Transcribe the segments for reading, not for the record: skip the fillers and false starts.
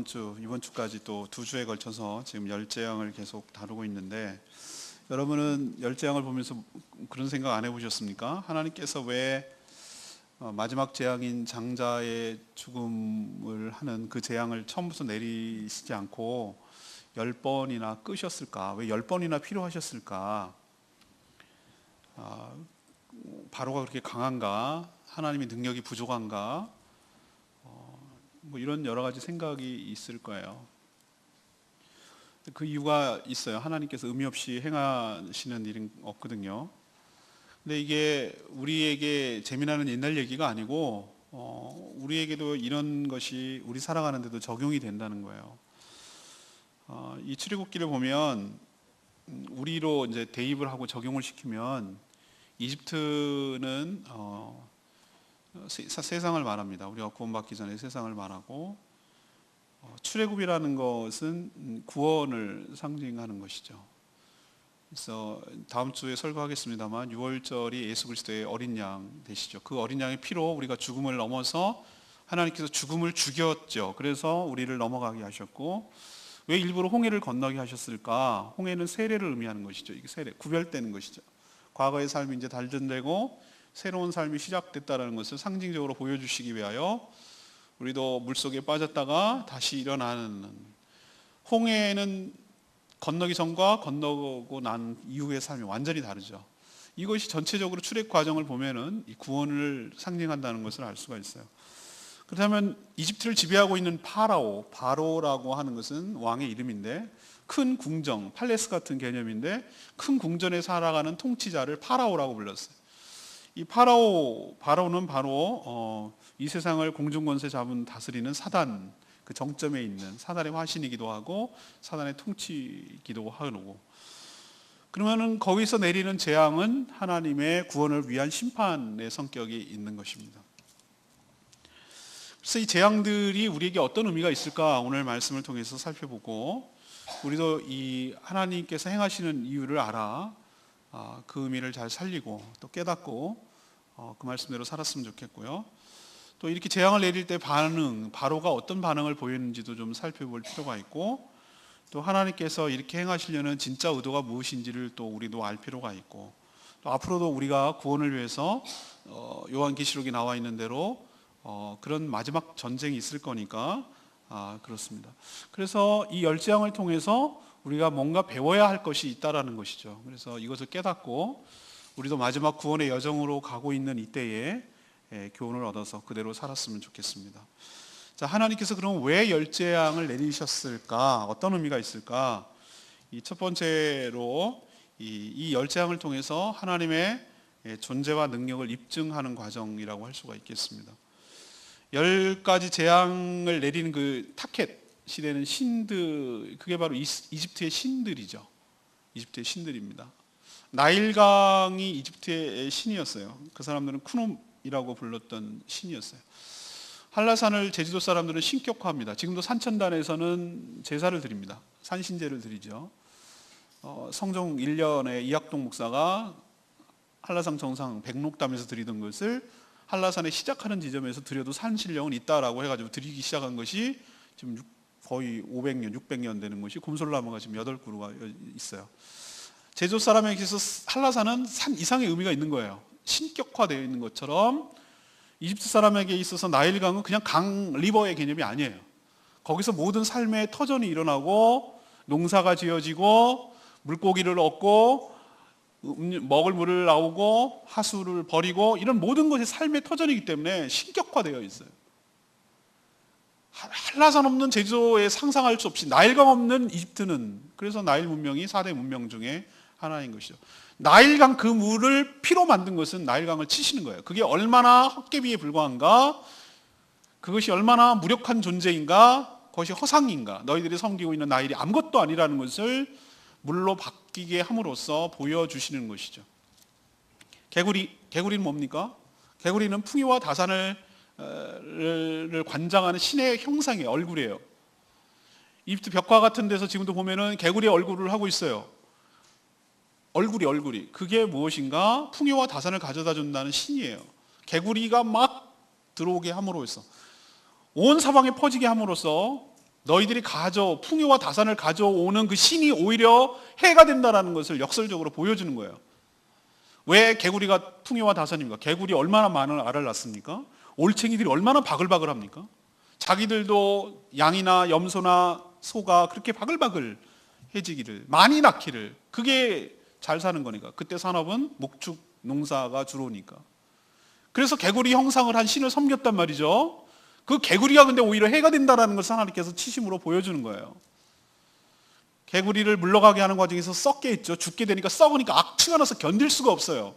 다음 주, 이번 주까지 또 2주에 걸쳐서 지금 열재앙을 계속 다루고 있는데, 여러분은 열재앙을 보면서 그런 생각 안 해보셨습니까? 하나님께서 왜 마지막 재앙인 장자의 죽음을 하는 그 재앙을 처음부터 내리시지 않고 10번이나 끄셨을까? 왜 10번이나 필요하셨을까? 바로가 그렇게 강한가? 하나님의 능력이 부족한가? 뭐 이런 여러 가지 생각이 있을 거예요. 그 이유가 있어요. 하나님께서 의미 없이 행하시는 일은 없거든요. 근데 이게 우리에게 재미나는 옛날 얘기가 아니고 우리에게도 이런 것이 우리 살아가는데도 적용이 된다는 거예요. 이 출애굽기를 보면 우리로 이제 대입을 하고 적용을 시키면 이집트는 세상을 말합니다. 우리가 구원받기 전에 세상을 말하고, 출애굽이라는 것은 구원을 상징하는 것이죠. 그래서 다음 주에 설교하겠습니다만 6월절이 예수 그리스도의 어린 양 되시죠. 그 어린 양의 피로 우리가 죽음을 넘어서 하나님께서 죽음을 죽였죠. 그래서 우리를 넘어가게 하셨고, 왜 일부러 홍해를 건너게 하셨을까? 홍해는 세례를 의미하는 것이죠. 이게 세례, 구별되는 것이죠. 과거의 삶이 이제 단절되고 새로운 삶이 시작됐다는 것을 상징적으로 보여주시기 위하여 우리도 물속에 빠졌다가 다시 일어나는, 홍해는 건너기 전과 건너고 난 이후의 삶이 완전히 다르죠. 이것이 전체적으로 출애굽 과정을 보면은 이 구원을 상징한다는 것을 알 수가 있어요. 그렇다면 이집트를 지배하고 있는 바로라고 하는 것은 왕의 이름인데, 큰 궁정, 팔레스 같은 개념인데, 큰 궁전에 살아가는 통치자를 파라오라고 불렀어요. 이 바로는 바로 이 세상을 공중권세 잡은 다스리는 사단, 그 정점에 있는 사단의 화신이기도 하고 사단의 통치이기도 하고, 그러면은 거기서 내리는 재앙은 하나님의 구원을 위한 심판의 성격이 있는 것입니다. 그래서 이 재앙들이 우리에게 어떤 의미가 있을까 오늘 말씀을 통해서 살펴보고, 우리도 이 하나님께서 행하시는 이유를 알아 그 의미를 잘 살리고 또 깨닫고 그 말씀대로 살았으면 좋겠고요. 또 이렇게 재앙을 내릴 때 바로가 어떤 반응을 보였는지도 좀 살펴볼 필요가 있고, 또 하나님께서 이렇게 행하시려는 진짜 의도가 무엇인지를 또 우리도 알 필요가 있고, 또 앞으로도 우리가 구원을 위해서 요한계시록에 나와 있는 대로 그런 마지막 전쟁이 있을 거니까 그렇습니다. 그래서 이 열재앙을 통해서 우리가 뭔가 배워야 할 것이 있다라는 것이죠. 그래서 이것을 깨닫고 우리도 마지막 구원의 여정으로 가고 있는 이때에 교훈을 얻어서 그대로 살았으면 좋겠습니다. 자, 하나님께서 그럼 왜 열재앙을 내리셨을까? 어떤 의미가 있을까? 이 첫 번째로 이 열재앙을 통해서 하나님의 존재와 능력을 입증하는 과정이라고 할 수가 있겠습니다. 10가지 재앙을 내리는 그 타켓 시대는 신들, 그게 바로 이집트의 신들이죠. 이집트의 신들입니다. 나일강이 이집트의 신이었어요. 그 사람들은 쿠놈이라고 불렀던 신이었어요. 한라산을 제주도 사람들은 신격화합니다. 지금도 산천단에서는 제사를 드립니다. 산신제를 드리죠. 성종 1년에 이학동 목사가 한라산 정상 백록담에서 드리던 것을 한라산에 시작하는 지점에서 드려도 산신령은 있다라고 해가지고 드리기 시작한 것이 지금 거의 500년, 600년 되는 것이 곰솔나무가 지금 8그루가 있어요. 제주 사람에게서 한라산은 산 이상의 의미가 있는 거예요. 신격화되어 있는 것처럼 이집트 사람에게 있어서 나일강은 그냥 리버의 개념이 아니에요. 거기서 모든 삶의 터전이 일어나고 농사가 지어지고 물고기를 얻고 먹을 물을 나오고 하수를 버리고, 이런 모든 것이 삶의 터전이기 때문에 신격화되어 있어요. 한라산 없는 제주도에 상상할 수 없이 나일강 없는 이집트는, 그래서 나일 문명이 4대 문명 중에 하나인 것이죠. 나일강 그 물을 피로 만든 것은 나일강을 치시는 거예요. 그게 얼마나 헛개비에 불과한가, 그것이 얼마나 무력한 존재인가, 그것이 허상인가, 너희들이 섬기고 있는 나일이 아무것도 아니라는 것을 물로 바뀌게 함으로써 보여주시는 것이죠. 개구리는 뭡니까? 개구리는 풍요와 다산을 관장하는 신의 형상의 얼굴이에요. 이집트 벽화 같은 데서 지금도 보면은 개구리의 얼굴을 하고 있어요. 얼굴이 그게 무엇인가? 풍요와 다산을 가져다 준다는 신이에요. 개구리가 막 들어오게 함으로써, 온 사방에 퍼지게 함으로써 너희들이 풍요와 다산을 가져오는 그 신이 오히려 해가 된다는 것을 역설적으로 보여주는 거예요. 왜 개구리가 풍요와 다산입니까? 개구리 얼마나 많은 알을 낳습니까? 올챙이들이 얼마나 바글바글합니까? 자기들도 양이나 염소나 소가 그렇게 바글바글 해지기를, 많이 낳기를, 그게 잘 사는 거니까. 그때 산업은 목축 농사가 주로니까. 그래서 개구리 형상을 한 신을 섬겼단 말이죠. 그 개구리가 근데 오히려 해가 된다는 것을 하나님께서 치심으로 보여주는 거예요. 개구리를 물러가게 하는 과정에서 썩게 했죠. 죽게 되니까 썩으니까 악취가 나서 견딜 수가 없어요.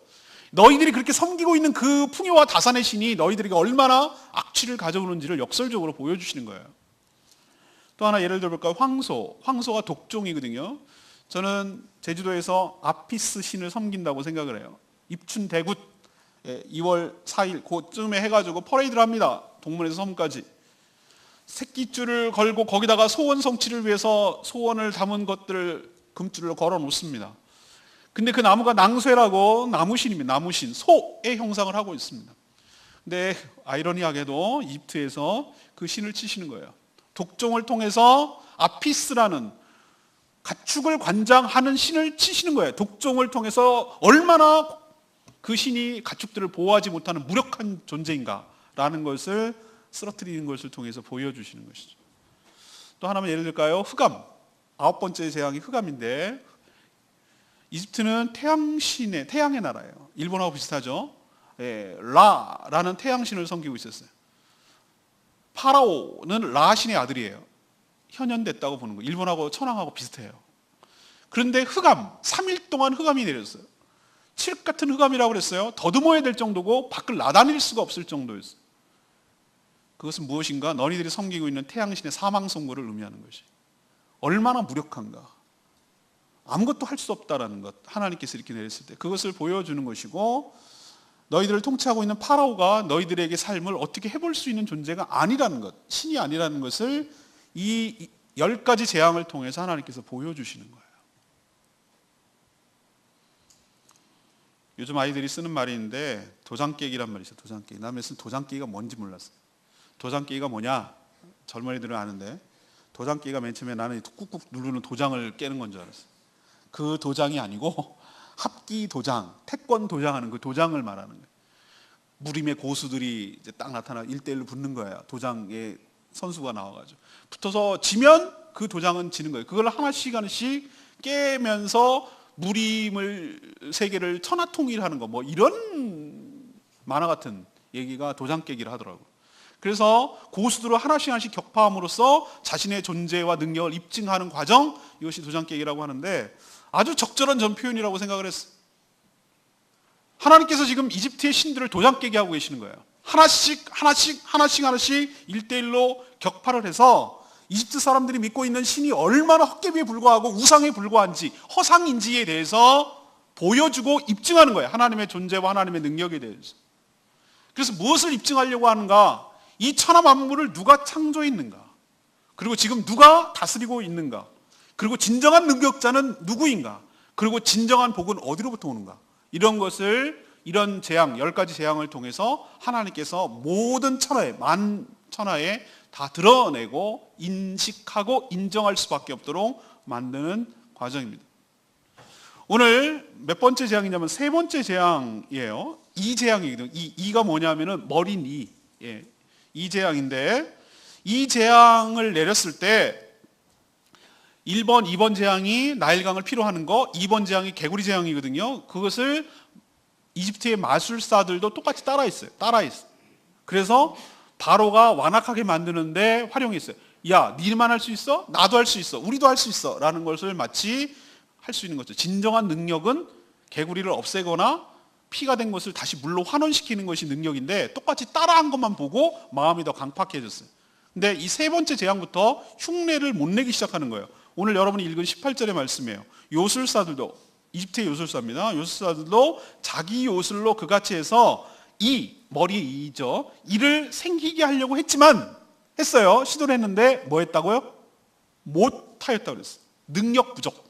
너희들이 그렇게 섬기고 있는 그 풍요와 다산의 신이 너희들에게 얼마나 악취를 가져오는지를 역설적으로 보여주시는 거예요. 또 하나 예를 들어볼까요? 황소가 독종이거든요. 저는 제주도에서 아피스 신을 섬긴다고 생각을 해요. 입춘대굿 2월 4일 그쯤에 해가지고 퍼레이드를 합니다. 동문에서 섬까지. 새끼줄을 걸고 거기다가 소원 성취를 위해서 소원을 담은 것들을 금줄로 걸어 놓습니다. 근데 그 나무가 낭쇠라고 나무신입니다. 나무신, 소의 형상을 하고 있습니다. 근데 아이러니하게도 이집트에서 그 신을 치시는 거예요. 독종을 통해서 아피스라는 가축을 관장하는 신을 치시는 거예요. 독종을 통해서 얼마나 그 신이 가축들을 보호하지 못하는 무력한 존재인가라는 것을 쓰러뜨리는 것을 통해서 보여주시는 것이죠. 또 하나만 예를 들까요? 흑암. 9번째 재앙이 흑암인데, 이집트는 태양의 나라예요. 일본하고 비슷하죠. 라라는 태양신을 섬기고 있었어요. 파라오는 라 신의 아들이에요. 현현됐다고 보는 거예요. 일본하고 천황하고 비슷해요. 그런데 흑암, 3일 동안 흑암이 내렸어요. 칠흑 같은 흑암이라고 그랬어요. 더듬어야 될 정도고 밖을 나다닐 수가 없을 정도였어요. 그것은 무엇인가? 너희들이 섬기고 있는 태양신의 사망 선고를 의미하는 것이. 얼마나 무력한가. 아무것도 할 수 없다라는 것, 하나님께서 이렇게 내렸을 때 그것을 보여주는 것이고, 너희들을 통치하고 있는 파라오가 너희들에게 삶을 어떻게 해볼 수 있는 존재가 아니라는 것, 신이 아니라는 것을 이 10가지 재앙을 통해서 하나님께서 보여주시는 거예요. 요즘 아이들이 쓰는 말이 있는데 도장 깨기란 말이 있어요. 도장 깨기. 남의 쓴 도장 깨기가 뭔지 몰랐어요. 도장 깨기가 뭐냐? 젊은이들은 아는데, 도장 깨기가 맨 처음에 나는 꾹꾹 누르는 도장을 깨는 건 줄 알았어요. 그 도장이 아니고 합기 도장, 태권 도장하는 그 도장을 말하는 거예요. 무림의 고수들이 이제 딱 나타나 1대1로 붙는 거예요. 도장에 선수가 나와가지고 붙어서 지면 그 도장은 지는 거예요. 그걸 하나씩 깨면서 무림을 세계를 천하통일하는 거, 뭐 이런 만화 같은 얘기가 도장 깨기를 하더라고요. 그래서 고수들을 하나씩 격파함으로써 자신의 존재와 능력을 입증하는 과정, 이것이 도장 깨기라고 하는데 아주 적절한 전 표현이라고 생각을 했어요. 하나님께서 지금 이집트의 신들을 도장 깨게 하고 계시는 거예요. 하나씩 1대1로 격파를 해서 이집트 사람들이 믿고 있는 신이 얼마나 헛개비에 불과하고 우상에 불과한지, 허상인지에 대해서 보여주고 입증하는 거예요. 하나님의 존재와 하나님의 능력에 대해서. 그래서 무엇을 입증하려고 하는가? 이 천하 만물을 누가 창조했는가? 그리고 지금 누가 다스리고 있는가? 그리고 진정한 능력자는 누구인가? 그리고 진정한 복은 어디로부터 오는가? 이런 것을, 이런 재앙, 10가지 재앙을 통해서 하나님께서 모든 천하에, 만천하에 다 드러내고 인식하고 인정할 수밖에 없도록 만드는 과정입니다. 오늘 몇 번째 재앙이냐면 3번째 재앙이에요. 이 재앙이거든요. 이가 뭐냐면은 머린 이. 이 재앙인데, 이 재앙을 내렸을 때 1번, 2번 재앙이 나일강을 피로 하는 거, 2번 재앙이 개구리 재앙이거든요. 그것을 이집트의 마술사들도 똑같이 따라했어요. 그래서 바로가 완악하게 만드는데 활용했어요. 야, 니만 할 수 있어? 나도 할 수 있어. 우리도 할 수 있어. 라는 것을 마치 할 수 있는 거죠. 진정한 능력은 개구리를 없애거나 피가 된 것을 다시 물로 환원시키는 것이 능력인데, 똑같이 따라한 것만 보고 마음이 더 강팍해졌어요. 근데 이 3번째 재앙부터 흉내를 못 내기 시작하는 거예요. 오늘 여러분이 읽은 18절의 말씀이에요. 요술사들도, 이집트의 요술사입니다. 요술사들도 자기 요술로 그같이 해서 머리에 이죠. 이를 생기게 하려고 했어요. 시도를 했는데 뭐 했다고요? 못하였다고 그랬어요. 능력 부족.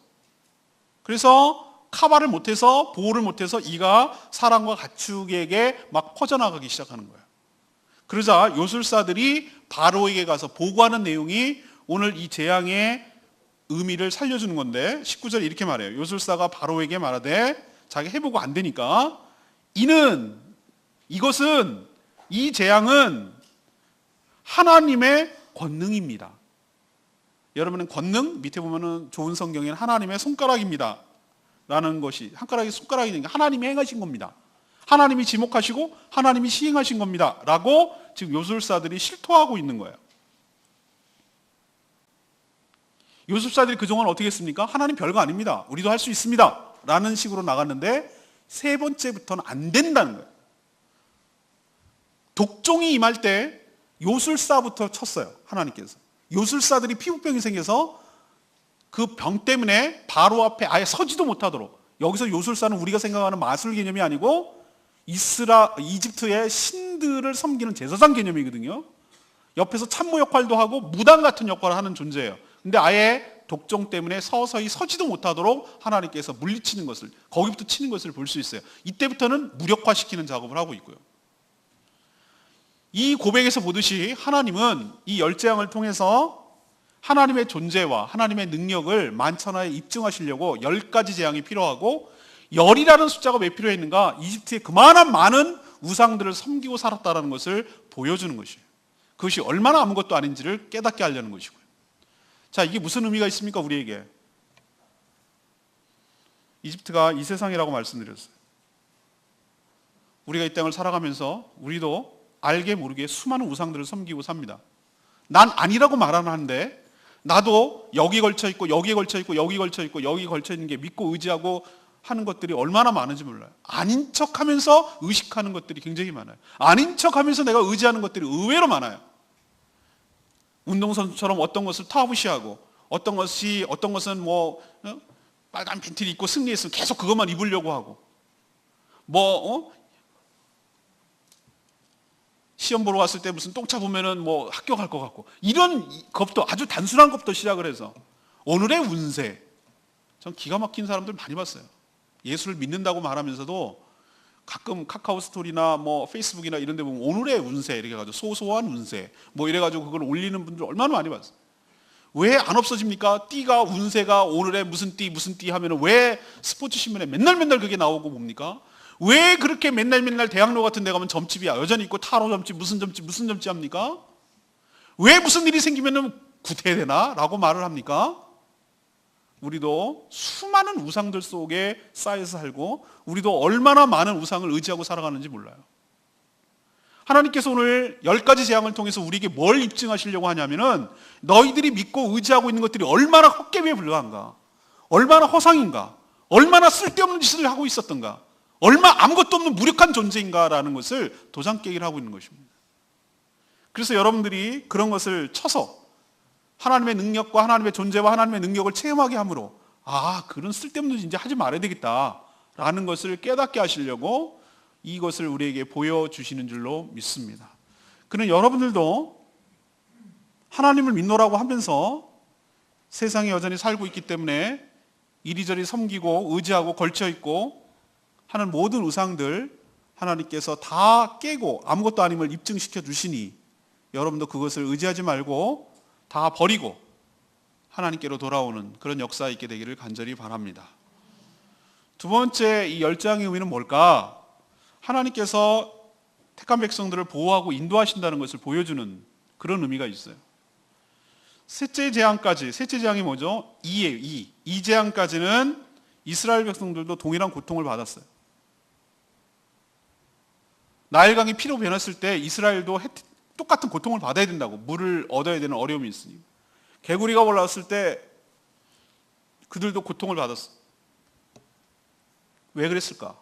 그래서 카바를 못해서, 보호를 못해서 이가 사람과 가축에게 막 퍼져나가기 시작하는 거예요. 그러자 요술사들이 바로에게 가서 보고하는 내용이 오늘 이 재앙의 의미를 살려주는 건데 19절에 이렇게 말해요. 요술사가 바로에게 말하되 자기 해보고 안 되니까 이것은 이 재앙은 하나님의 권능입니다. 여러분은 권능 밑에 보면은 좋은 성경에는 하나님의 손가락입니다 라는 것이 손가락이니까 하나님이 행하신 겁니다. 하나님이 지목하시고 하나님이 시행하신 겁니다 라고 지금 요술사들이 실토하고 있는 거예요. 요술사들이 그동안 어떻게 했습니까? 하나님 별거 아닙니다, 우리도 할 수 있습니다 라는 식으로 나갔는데 세 번째부터는 안 된다는 거예요. 독종이 임할 때 요술사부터 쳤어요. 하나님께서 요술사들이 피부병이 생겨서 그 병 때문에 바로 앞에 아예 서지도 못하도록, 여기서 요술사는 우리가 생각하는 마술 개념이 아니고 이집트의 신들을 섬기는 제사장 개념이거든요. 옆에서 참모 역할도 하고 무당 같은 역할을 하는 존재예요. 근데 아예 독종 때문에 서서히 서지도 못하도록 하나님께서 물리치는 것을, 거기부터 치는 것을 볼 수 있어요. 이때부터는 무력화시키는 작업을 하고 있고요. 이 고백에서 보듯이 하나님은 이 열재앙을 통해서 하나님의 존재와 하나님의 능력을 만천하에 입증하시려고 10가지 재앙이 필요하고, 열이라는 숫자가 왜 필요했는가? 이집트에 그만한 많은 우상들을 섬기고 살았다는 것을 보여주는 것이에요. 그것이 얼마나 아무것도 아닌지를 깨닫게 하려는 것이고요. 자, 이게 무슨 의미가 있습니까? 우리에게 이집트가 이 세상이라고 말씀드렸어요. 우리가 이 땅을 살아가면서 우리도 알게 모르게 수많은 우상들을 섬기고 삽니다. 난 아니라고 말하는데 나도 여기 걸쳐 있고 여기 걸쳐 있고 여기 걸쳐 있고 여기 걸쳐 있는 게 믿고 의지하고 하는 것들이 얼마나 많은지 몰라요. 아닌 척하면서 의식하는 것들이 굉장히 많아요. 아닌 척하면서 내가 의지하는 것들이 의외로 많아요. 운동선수처럼 어떤 것을 터부시하고 어떤 것은 빨간 팬티를 입고 승리했으면 계속 그것만 입으려고 하고 시험 보러 갔을 때 무슨 똥차 보면은 합격할 것 같고, 이런 것도 아주 단순한 것부터 시작을 해서 오늘의 운세, 전 기가 막힌 사람들 많이 봤어요. 예수를 믿는다고 말하면서도 가끔 카카오 스토리나 페이스북이나 이런 데 보면 오늘의 운세 이렇게 해가지고 소소한 운세 이래가지고 그걸 올리는 분들 얼마나 많이 봤어요. 왜 안 없어집니까? 띠가, 운세가 오늘의 무슨 띠 하면은 왜 스포츠 신문에 맨날 그게 나오고 뭡니까? 왜 그렇게 맨날 대학로 같은 데 가면 점집이야 여전히 있고 타로 점집 무슨 점집 합니까? 왜 무슨 일이 생기면은 구태야 되나? 라고 말을 합니까? 우리도 수많은 우상들 속에 쌓여서 살고 우리도 얼마나 많은 우상을 의지하고 살아가는지 몰라요. 하나님께서 오늘 10가지 재앙을 통해서 우리에게 뭘 입증하시려고 하냐면은 너희들이 믿고 의지하고 있는 것들이 얼마나 헛개비에 불과한가, 얼마나 허상인가, 얼마나 쓸데없는 짓을 하고 있었던가, 얼마 아무것도 없는 무력한 존재인가라는 것을 도장 깨기를 하고 있는 것입니다. 그래서 여러분들이 그런 것을 쳐서 하나님의 능력과 하나님의 존재와 하나님의 능력을 체험하게 함으로 그런 쓸데없는 짓 이제 하지 말아야 되겠다라는 것을 깨닫게 하시려고 이것을 우리에게 보여주시는 줄로 믿습니다. 그는 여러분들도 하나님을 믿노라고 하면서 세상에 여전히 살고 있기 때문에 이리저리 섬기고 의지하고 걸쳐있고 하는 모든 우상들 하나님께서 다 깨고 아무것도 아님을 입증시켜 주시니 여러분도 그것을 의지하지 말고 다 버리고 하나님께로 돌아오는 그런 역사 있게 되기를 간절히 바랍니다. 두 번째, 이 열재앙의 의미는 뭘까? 하나님께서 택한 백성들을 보호하고 인도하신다는 것을 보여주는 그런 의미가 있어요. 셋째 재앙이 뭐죠? 2예요. 이 재앙까지는 이스라엘 백성들도 동일한 고통을 받았어요. 나일강이 피로 변했을 때 이스라엘도 똑같은 고통을 받아야 된다고, 물을 얻어야 되는 어려움이 있으니. 개구리가 올라왔을 때 그들도 고통을 받았어. 왜 그랬을까?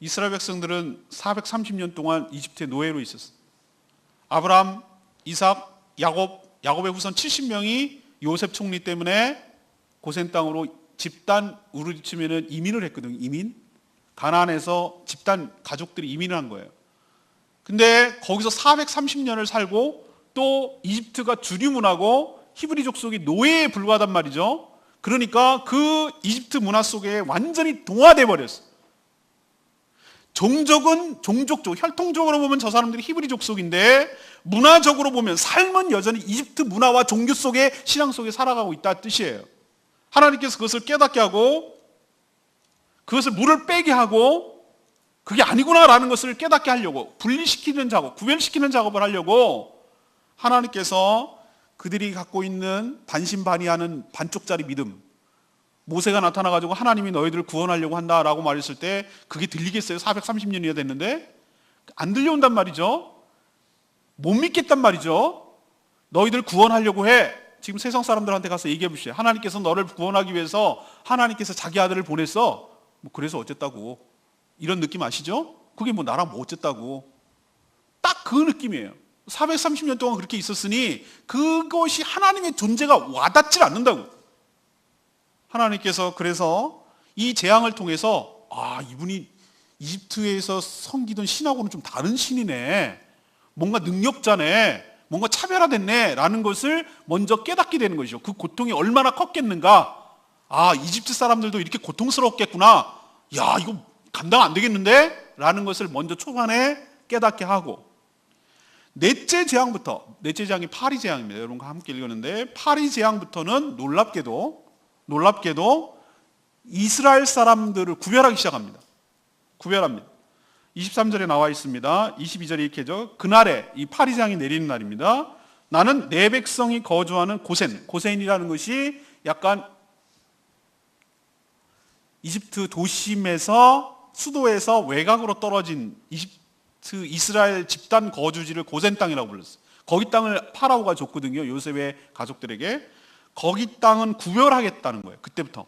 이스라엘 백성들은 430년 동안 이집트의 노예로 있었어. 아브라함, 이삭, 야곱의 후손 70명이 요셉 총리 때문에 고센 땅으로 집단 우르치면은 이민을 했거든요. 이민. 가나안에서 집단 가족들이 이민을 한 거예요. 근데 거기서 430년을 살고 또 이집트가 주류 문화고 히브리 족속이 노예에 불과하단 말이죠. 그러니까 그 이집트 문화 속에 완전히 동화돼 버렸어. 종족적으로 혈통적으로 보면 저 사람들이 히브리 족속인데 문화적으로 보면 삶은 여전히 이집트 문화와 종교 속에 신앙 속에 살아가고 있다는 뜻이에요. 하나님께서 그것을 깨닫게 하고 그것을 물을 빼게 하고 그게 아니구나라는 것을 깨닫게 하려고 분리시키는 작업, 구별시키는 작업을 하려고 하나님께서 그들이 갖고 있는 반신반의하는 반쪽짜리 믿음, 모세가 나타나가지고 하나님이 너희들을 구원하려고 한다라고 말했을 때 그게 들리겠어요? 430년이나 됐는데 안 들려온단 말이죠. 못 믿겠단 말이죠. 너희들 구원하려고 해. 지금 세상 사람들한테 가서 얘기해 보시죠. 하나님께서 너를 구원하기 위해서 하나님께서 자기 아들을 보냈어. 뭐 그래서 어쨌다고. 이런 느낌 아시죠? 그게 뭐 나랑 뭐 어쨌다고. 딱 그 느낌이에요. 430년 동안 그렇게 있었으니 그것이 하나님의 존재가 와닿질 않는다고. 하나님께서 그래서 이 재앙을 통해서 이분이 이집트에서 섬기던 신하고는 좀 다른 신이네. 뭔가 능력자네. 뭔가 차별화됐네. 라는 것을 먼저 깨닫게 되는 것이죠. 그 고통이 얼마나 컸겠는가. 이집트 사람들도 이렇게 고통스러웠겠구나. 야, 이거 감당 안 되겠는데? 라는 것을 먼저 초반에 깨닫게 하고 넷째 재앙이 파리 재앙입니다. 여러분과 함께 읽었는데 파리 재앙부터는 놀랍게도 이스라엘 사람들을 구별하기 시작합니다. 구별합니다. 23절에 나와 있습니다. 22절에 이렇게 죠. 그날에 이 파리 재앙이 내리는 날입니다. 나는 내 백성이 거주하는 고센이라는 것이 약간 이집트 도심에서 수도에서 외곽으로 떨어진 이스라엘 집단 거주지를 고센 땅이라고 불렀어요. 거기 땅을 파라오가 줬거든요. 요셉의 가족들에게. 거기 땅은 구별하겠다는 거예요. 그때부터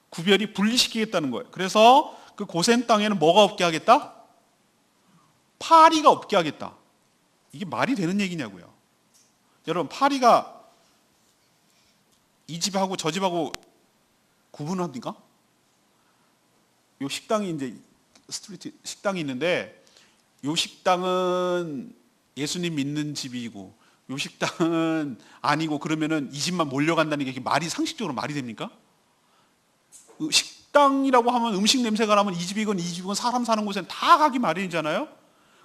구별이 분리시키겠다는 거예요. 그래서 그 고센 땅에는 뭐가 없게 하겠다? 파리가 없게 하겠다. 이게 말이 되는 얘기냐고요. 여러분, 파리가 이 집하고 저 집하고 구분합니까? 요 식당이 이제 스트리트 식당이 있는데 요 식당은 예수님 믿는 집이고 요 식당은 아니고 그러면은 이 집만 몰려간다는 게 말이 상식적으로 말이 됩니까? 식당이라고 하면 음식 냄새가 나면 이 집이건 사람 사는 곳엔 다 가기 마련이잖아요.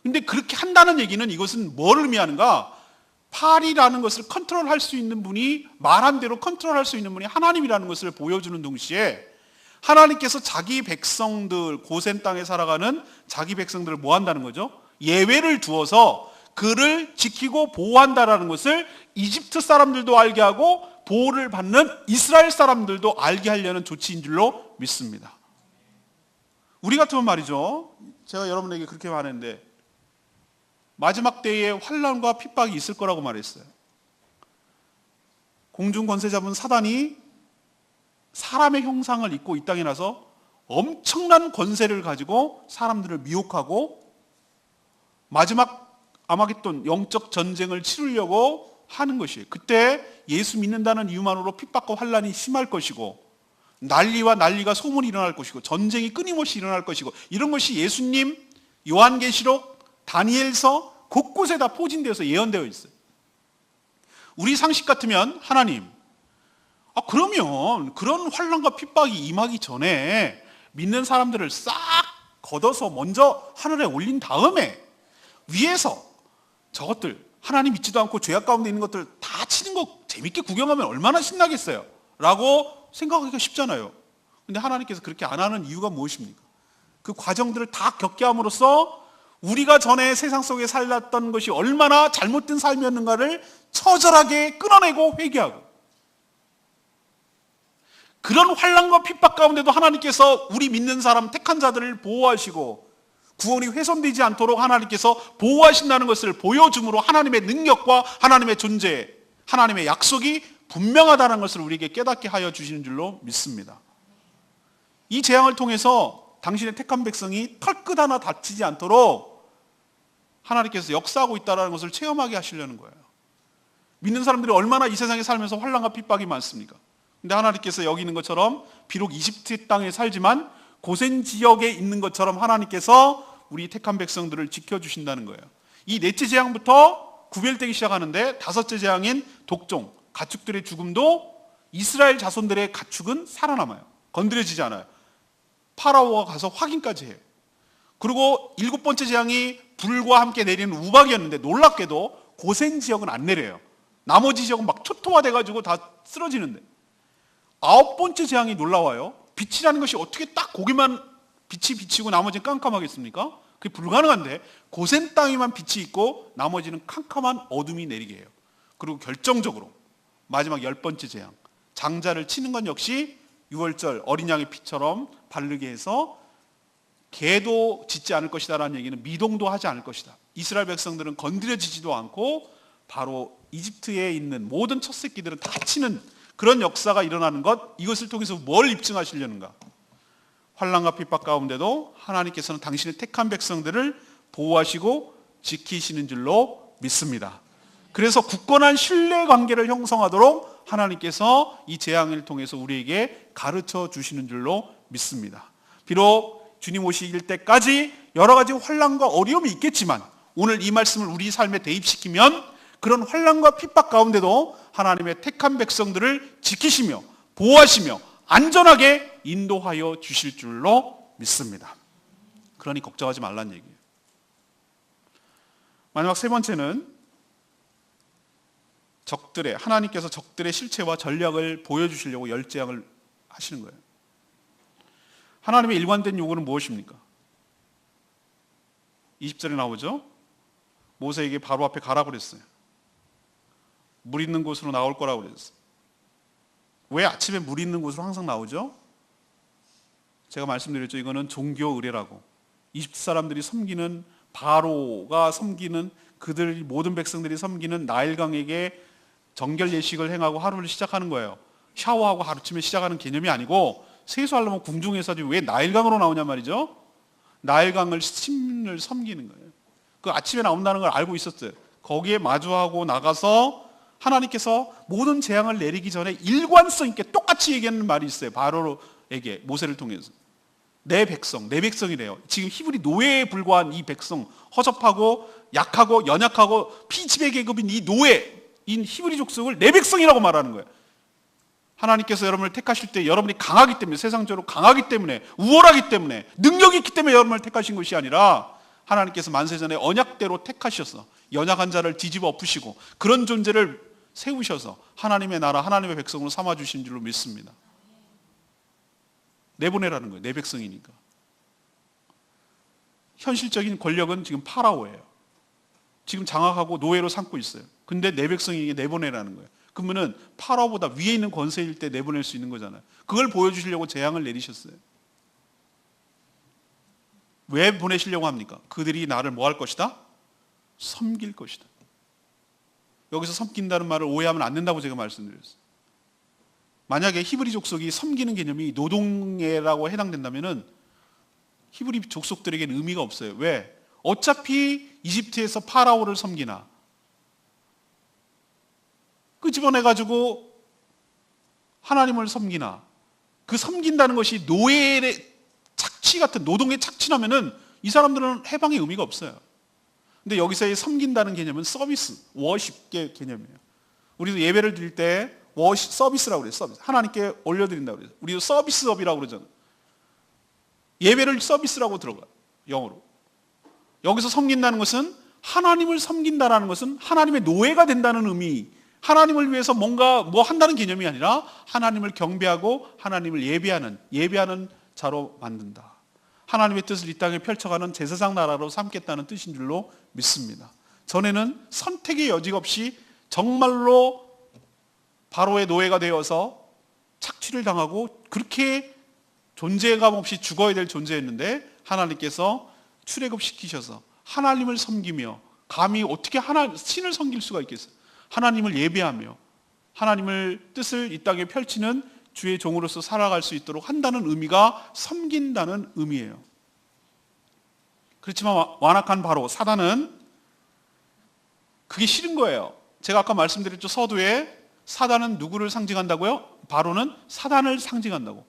근데 그렇게 한다는 얘기는 이것은 뭘 의미하는가? 파리라는 것을 컨트롤할 수 있는 분이 말한 대로 컨트롤할 수 있는 분이 하나님이라는 것을 보여주는 동시에 하나님께서 자기 백성들 고센 땅에 살아가는 자기 백성들을 뭐 한다는 거죠? 예외를 두어서 그를 지키고 보호한다라는 것을 이집트 사람들도 알게 하고 보호를 받는 이스라엘 사람들도 알게 하려는 조치인 줄로 믿습니다. 우리 같으면 말이죠. 제가 여러분에게 그렇게 말했는데 마지막 때에 환난과 핍박이 있을 거라고 말했어요. 공중 권세 잡은 사단이 사람의 형상을 입고 이 땅에 나서 엄청난 권세를 가지고 사람들을 미혹하고 마지막 아마겟돈 영적 전쟁을 치르려고 하는 것이에요. 그때 예수 믿는다는 이유만으로 핍박과 환난이 심할 것이고 난리가 소문이 일어날 것이고 전쟁이 끊임없이 일어날 것이고 이런 것이 예수님, 요한계시록, 다니엘서 곳곳에 다 포진되어서 예언되어 있어요. 우리 상식 같으면 하나님, 그러면 그런 환난과 핍박이 임하기 전에 믿는 사람들을 싹 걷어서 먼저 하늘에 올린 다음에 위에서 저것들 하나님 믿지도 않고 죄악 가운데 있는 것들 다 치는 거 재밌게 구경하면 얼마나 신나겠어요 라고 생각하기가 쉽잖아요. 근데 하나님께서 그렇게 안 하는 이유가 무엇입니까? 그 과정들을 다 겪게 함으로써 우리가 전에 세상 속에 살았던 것이 얼마나 잘못된 삶이었는가를 처절하게 끊어내고 회개하고 그런 환난과 핍박 가운데도 하나님께서 우리 믿는 사람 택한 자들을 보호하시고 구원이 훼손되지 않도록 하나님께서 보호하신다는 것을 보여줌으로 하나님의 능력과 하나님의 존재, 하나님의 약속이 분명하다는 것을 우리에게 깨닫게 하여 주시는 줄로 믿습니다. 이 재앙을 통해서 당신의 택한 백성이 털끝 하나 다치지 않도록 하나님께서 역사하고 있다는 것을 체험하게 하시려는 거예요. 믿는 사람들이 얼마나 이 세상에 살면서 환난과 핍박이 많습니까? 근데 하나님께서 여기 있는 것처럼 비록 이집트 땅에 살지만 고센 지역에 있는 것처럼 하나님께서 우리 택한 백성들을 지켜주신다는 거예요. 이 넷째 재앙부터 구별되기 시작하는데 다섯째 재앙인 독종, 가축들의 죽음도 이스라엘 자손들의 가축은 살아남아요. 건드려지지 않아요. 파라오가 가서 확인까지 해요. 그리고 7번째 재앙이 불과 함께 내리는 우박이었는데 놀랍게도 고센 지역은 안 내려요. 나머지 지역은 막 초토화돼가지고 다 쓰러지는데 9번째 재앙이 놀라워요. 빛이라는 것이 어떻게 딱 거기만 빛이 비치고 나머지는 깜깜하겠습니까? 그게 불가능한데 고센 땅에만 빛이 있고 나머지는 캄캄한 어둠이 내리게 해요. 그리고 결정적으로 마지막 10번째 재앙, 장자를 치는 건 역시 6월절 어린 양의 피처럼 바르게 해서 개도 짖지 않을 것이다라는 얘기는 미동도 하지 않을 것이다. 이스라엘 백성들은 건드려지지도 않고 바로 이집트에 있는 모든 첫 새끼들은 다 치는 그런 역사가 일어나는 것, 이것을 통해서 뭘 입증하시려는가? 환난과 핍박 가운데도 하나님께서는 당신의 택한 백성들을 보호하시고 지키시는 줄로 믿습니다. 그래서 굳건한 신뢰 관계를 형성하도록 하나님께서 이 재앙을 통해서 우리에게 가르쳐 주시는 줄로 믿습니다. 비록 주님 오시길 때까지 여러 가지 환난과 어려움이 있겠지만 오늘 이 말씀을 우리 삶에 대입시키면 그런 환난과 핍박 가운데도 하나님의 택한 백성들을 지키시며 보호하시며 안전하게 인도하여 주실 줄로 믿습니다. 그러니 걱정하지 말란 얘기예요. 마지막 세 번째는 하나님께서 적들의 실체와 전략을 보여주시려고 열재앙을 하시는 거예요. 하나님의 일관된 요구는 무엇입니까? 20절에 나오죠. 모세에게 바로 앞에 가라고 그랬어요. 물 있는 곳으로 나올 거라고 그랬어요. 왜 아침에 물 있는 곳으로 항상 나오죠? 제가 말씀드렸죠. 이거는 종교 의례라고. 이집트 사람들이 섬기는 바로가 섬기는 그들 모든 백성들이 섬기는 나일강에게 정결 예식을 행하고 하루를 시작하는 거예요. 샤워하고 하루쯤에 시작하는 개념이 아니고 세수하려면 궁중에서 왜 나일강으로 나오냐 말이죠. 나일강을 신을 섬기는 거예요. 그 아침에 나온다는 걸 알고 있었어요. 거기에 마주하고 나가서 하나님께서 모든 재앙을 내리기 전에 일관성 있게 똑같이 얘기하는 말이 있어요. 바로에게 모세를 통해서 내 백성이래요. 지금 히브리 노예에 불과한 이 백성, 허접하고 약하고 연약하고 피지배 계급인 이 노예인 히브리 족속을 내 백성이라고 말하는 거예요. 하나님께서 여러분을 택하실 때 여러분이 강하기 때문에, 세상적으로 강하기 때문에, 우월하기 때문에, 능력이 있기 때문에 여러분을 택하신 것이 아니라 하나님께서 만세전에 언약대로 택하셔서 연약한 자를 뒤집어 엎으시고 그런 존재를 세우셔서 하나님의 나라, 하나님의 백성으로 삼아주신 줄로 믿습니다. 내보내라는 거예요. 내 백성이니까. 현실적인 권력은 지금 파라오예요. 지금 장악하고 노예로 삼고 있어요. 근데 내 백성에게 내보내라는 거예요. 그러면은 파라오보다 위에 있는 권세일 때 내보낼 수 있는 거잖아요. 그걸 보여주시려고 재앙을 내리셨어요. 왜 보내시려고 합니까? 그들이 나를 뭐 할 것이다? 섬길 것이다. 여기서 섬긴다는 말을 오해하면 안 된다고 제가 말씀드렸어요. 만약에 히브리 족속이 섬기는 개념이 노동예라고 해당된다면은 히브리 족속들에게는 의미가 없어요. 왜? 어차피 이집트에서 파라오를 섬기나 끄집어내가지고 하나님을 섬기나 그 섬긴다는 것이 노예의 착취 같은 노동의 착취라면은 이 사람들은 해방의 의미가 없어요. 근데 여기서의 섬긴다는 개념은 서비스, 워십의 개념이에요. 우리도 예배를 드릴 때 워십 서비스라고 그래요. 서비스. 하나님께 올려드린다고 그래요. 우리도 서비스업이라고 그러잖아요. 예배를 서비스라고 들어가요. 영어로. 여기서 섬긴다는 것은 하나님을 섬긴다라는 것은 하나님의 노예가 된다는 의미, 하나님을 위해서 뭔가 뭐 한다는 개념이 아니라 하나님을 경배하고 하나님을 예배하는 자로 만든다. 하나님의 뜻을 이 땅에 펼쳐가는 제사장 나라로 삼겠다는 뜻인 줄로 믿습니다. 전에는 선택의 여지가 없이 정말로 바로의 노예가 되어서 착취를 당하고 그렇게 존재감 없이 죽어야 될 존재였는데 하나님께서 출애굽시키셔서 하나님을 섬기며 감히 어떻게 신을 섬길 수가 있겠어요? 하나님을 예배하며 하나님을 뜻을 이 땅에 펼치는 주의 종으로서 살아갈 수 있도록 한다는 의미가 섬긴다는 의미예요. 그렇지만 완악한 바로 사단은 그게 싫은 거예요. 제가 아까 말씀드렸죠. 서두에 사단은 누구를 상징한다고요? 바로는 사단을 상징한다고.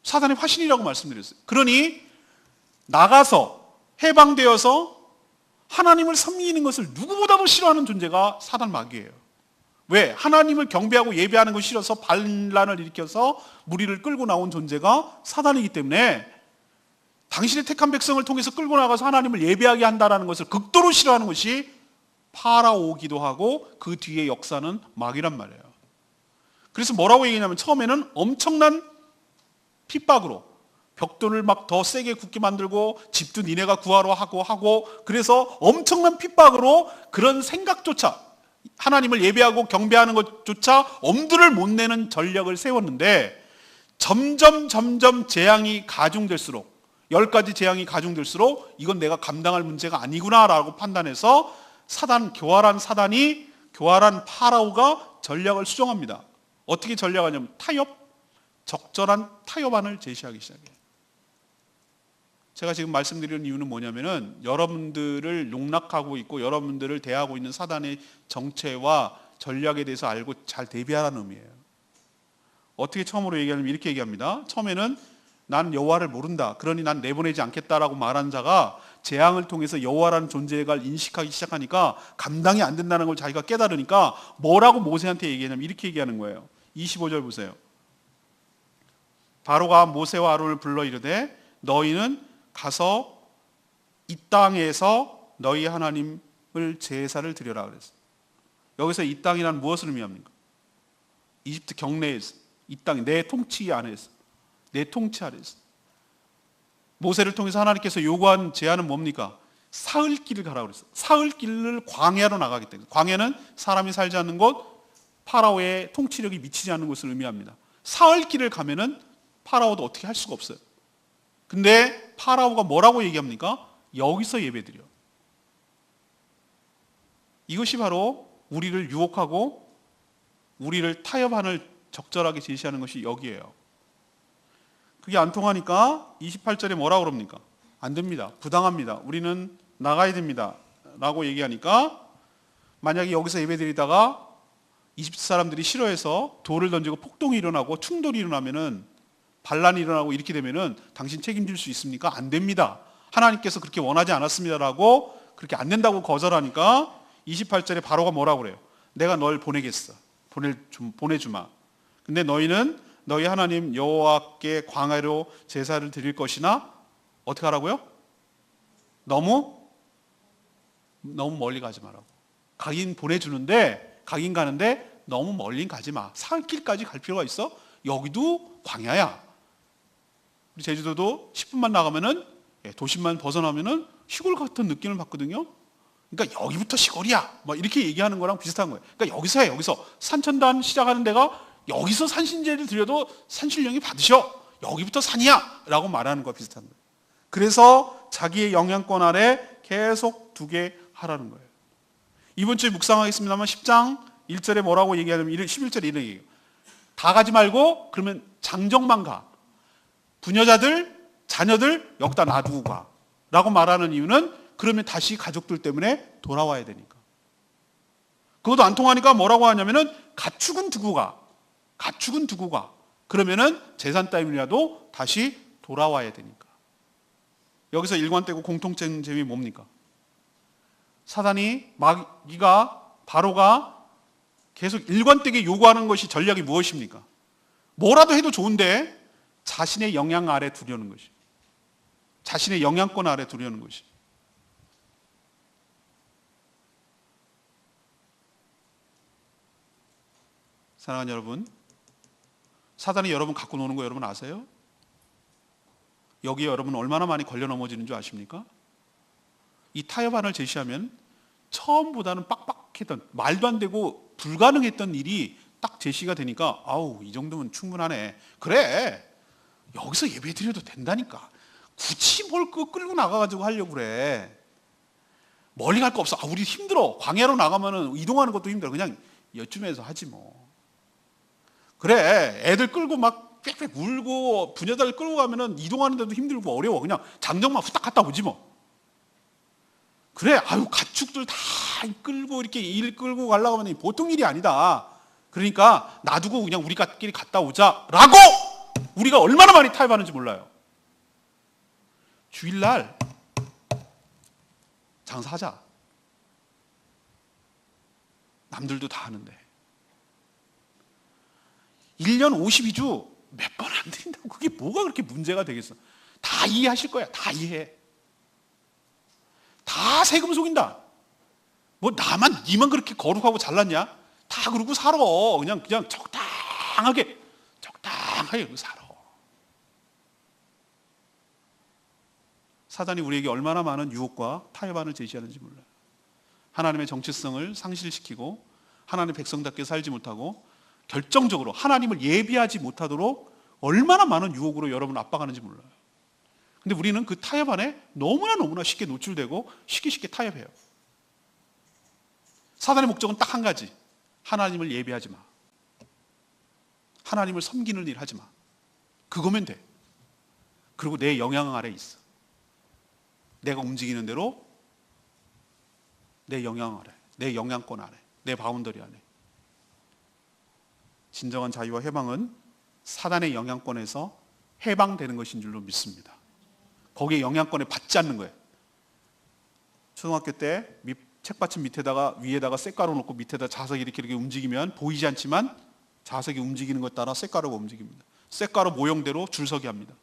사단의 화신이라고 말씀드렸어요. 그러니 나가서 해방되어서 하나님을 섬기는 것을 누구보다도 싫어하는 존재가 사단 마귀예요. 왜? 하나님을 경배하고 예배하는 것이 싫어서 반란을 일으켜서 무리를 끌고 나온 존재가 사단이기 때문에 당신의 택한 백성을 통해서 끌고 나가서 하나님을 예배하게 한다는 것을 극도로 싫어하는 것이 파라오기도 하고 그 뒤의 역사는 막이란 말이에요. 그래서 뭐라고 얘기하냐면 처음에는 엄청난 핍박으로 벽돌을 막 더 세게 굳게 만들고 집도 니네가 구하러 하고 그래서 엄청난 핍박으로 그런 생각조차 하나님을 예배하고 경배하는 것조차 엄두를 못 내는 전략을 세웠는데 점점 재앙이 가중될수록 10가지 재앙이 가중될수록 이건 내가 감당할 문제가 아니구나라고 판단해서 교활한 파라오가 전략을 수정합니다. 어떻게 전략하냐면 적절한 타협안을 제시하기 시작해요. 제가 지금 말씀드리는 이유는 뭐냐면은 여러분들을 농락하고 있고 여러분들을 대하고 있는 사단의 정체와 전략에 대해서 알고 잘 대비하라는 의미예요. 어떻게 처음으로 얘기하냐면 이렇게 얘기합니다. 처음에는 난 여호와를 모른다. 그러니 난 내보내지 않겠다라고 말한 자가 재앙을 통해서 여호와라는 존재를 인식하기 시작하니까 감당이 안 된다는 걸 자기가 깨달으니까 뭐라고 모세한테 얘기하냐면 이렇게 얘기하는 거예요. 25절 보세요. 바로가 모세와 아론을 불러 이르되 너희는 가서 이 땅에서 너희 하나님을 제사를 드려라 그랬어요. 여기서 이 땅이란 무엇을 의미합니까? 이집트 경내에서 이 땅이 내 통치 안에서 내 통치 아래에서 모세를 통해서 하나님께서 요구한 제안은 뭡니까? 사흘길을 가라고 그랬어요. 사흘길을 광야로 나가기 때문에 광야는 사람이 살지 않는 곳, 파라오의 통치력이 미치지 않는 곳을 의미합니다. 사흘길을 가면은 파라오도 어떻게 할 수가 없어요. 근데 파라오가 뭐라고 얘기합니까? 여기서 예배드려. 이것이 바로 우리를 유혹하고 우리를 타협안을 적절하게 제시하는 것이 여기에요. 그게 안 통하니까 28절에 뭐라고 그럽니까? 안 됩니다. 부당합니다. 우리는 나가야 됩니다. 라고 얘기하니까 만약에 여기서 예배드리다가 이집트 사람들이 싫어해서 돌을 던지고 폭동이 일어나고 충돌이 일어나면은 반란이 일어나고 이렇게 되면은 당신 책임질 수 있습니까? 안 됩니다. 하나님께서 그렇게 원하지 않았습니다라고 그렇게 안 된다고 거절하니까 28절에 바로가 뭐라고 그래요? 내가 널 보내겠어. 보내주마. 근데 너희는 너희 하나님 여호와께 광야로 제사를 드릴 것이나 어떻게 하라고요? 너무 멀리 가지 말라고. 가긴 보내주는데 가긴 가는데 너무 멀리 가지 마. 사흘길까지 갈 필요가 있어? 여기도 광야야. 우리 제주도도 10분만 나가면은 도심만 벗어나면은 시골 같은 느낌을 받거든요. 그러니까 여기부터 시골이야. 뭐 이렇게 얘기하는 거랑 비슷한 거예요. 그러니까 여기서 해. 여기서 산천단 시작하는 데가 여기서 산신제를 드려도 산신령이 받으셔. 여기부터 산이야. 라고 말하는 거와 비슷한 거예요. 그래서 자기의 영향권 아래 계속 두게 하라는 거예요. 이번 주에 묵상하겠습니다만 10장 1절에 뭐라고 얘기하냐면 11절에 이런 얘기예요. 다 가지 말고 그러면 장정만 가. 부녀자들, 자녀들 여기다 놔두고 가. 라고 말하는 이유는 그러면 다시 가족들 때문에 돌아와야 되니까. 그것도 안 통하니까 뭐라고 하냐면은 가축은 두고 가. 가축은 두고 가. 그러면은 재산 따위라도 다시 돌아와야 되니까. 여기서 일관되고 공통된 점이 뭡니까? 사단이 바로가 계속 일관되게 요구하는 것이 전략이 무엇입니까? 뭐라도 해도 좋은데 자신의 영향 아래 두려는 것이. 자신의 영향권 아래 두려는 것이. 사랑하는 여러분, 사단이 여러분 갖고 노는 거 여러분 아세요? 여기에 여러분 얼마나 많이 걸려 넘어지는 줄 아십니까? 이 타협안을 제시하면 처음보다는 빡빡했던 말도 안 되고 불가능했던 일이 딱 제시가 되니까 아우 이 정도면 충분하네. 그래 여기서 예배드려도 된다니까. 굳이 뭘 끌고 나가가지고 하려고 그래. 멀리 갈 거 없어. 우리 힘들어. 광야로 나가면은 이동하는 것도 힘들어. 그냥 여쯤에서 하지 뭐. 그래 애들 끌고 막 빽빽 울고 부녀들 끌고 가면은 이동하는 데도 힘들고 어려워. 그냥 장정만 후딱 갔다 오지 뭐. 그래 가축들 다 끌고 이렇게 일 끌고 가려고 하면 보통 일이 아니다. 그러니까 놔두고 그냥 우리끼리 갔다 오자라고 우리가 얼마나 많이 타협하는지 몰라요. 주일날 장사하자. 남들도 다 하는데 1년 52주 몇 번 안 드린다고 그게 뭐가 그렇게 문제가 되겠어. 다 이해하실 거야. 다 이해해. 다 세금 속인다. 뭐 니만 그렇게 거룩하고 잘났냐? 다 그러고 살아. 그냥 적당하게 살아. 사단이 우리에게 얼마나 많은 유혹과 타협안을 제시하는지 몰라요. 하나님의 정체성을 상실시키고 하나님의 백성답게 살지 못하고 결정적으로 하나님을 예비하지 못하도록 얼마나 많은 유혹으로 여러분을 압박하는지 몰라요. 근데 우리는 그 타협안에 너무나 쉽게 노출되고 쉽게 타협해요. 사단의 목적은 딱 한 가지. 하나님을 예비하지 마. 하나님을 섬기는 일 하지 마. 그거면 돼. 그리고 내 영향 아래 있어. 내가 움직이는 대로 내 영향 아래, 내 영향권 아래, 내 바운더리 안에. 진정한 자유와 해방은 사단의 영향권에서 해방되는 것인 줄로 믿습니다. 거기에 영향권에 받지 않는 거예요. 초등학교 때 책받침 위에다가 쇳가루 놓고 밑에다 자석이 이렇게 움직이면 보이지 않지만 자석이 움직이는 것에 따라 쇳가루가 움직입니다. 쇳가루 모형대로 줄서기 합니다.